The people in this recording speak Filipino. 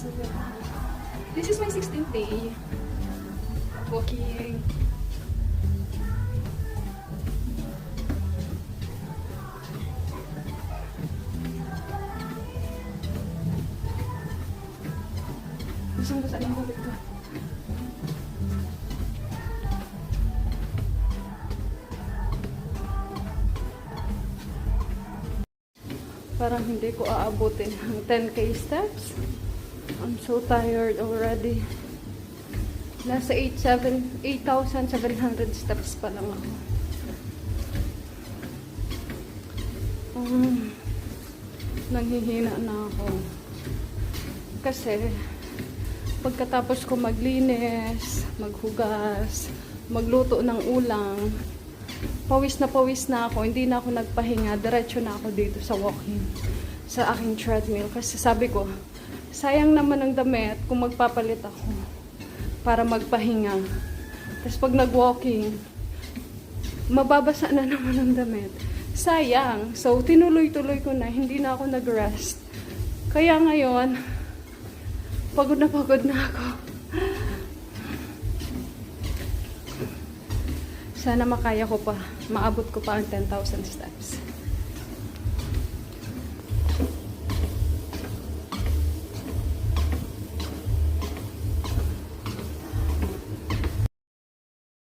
This is my 16th day walking. Gusto mo saan yung balik ko? Parang hindi ko aabutin ang 10k steps. I'm so tired already. Nasa 8,700 steps pa lang ako. Nanghihina na ako. Kasi pagkatapos ko maglinis, maghugas, magluto ng ulam, pawis na ako. Hindi na ako nagpahinga. Diretso na ako dito sa walking. Sa aking treadmill. Kasi sabi ko, sayang naman ang damit kung magpapalit ako para magpahinga. Tapos pag nag-walking, mababasa na naman ang damit. Sayang. So, tinuloy-tuloy ko na. Hindi na ako nag-rest. Kaya ngayon, pagod na ako. Sana makaya ko pa. Maabot ko pa ang 10,000 steps.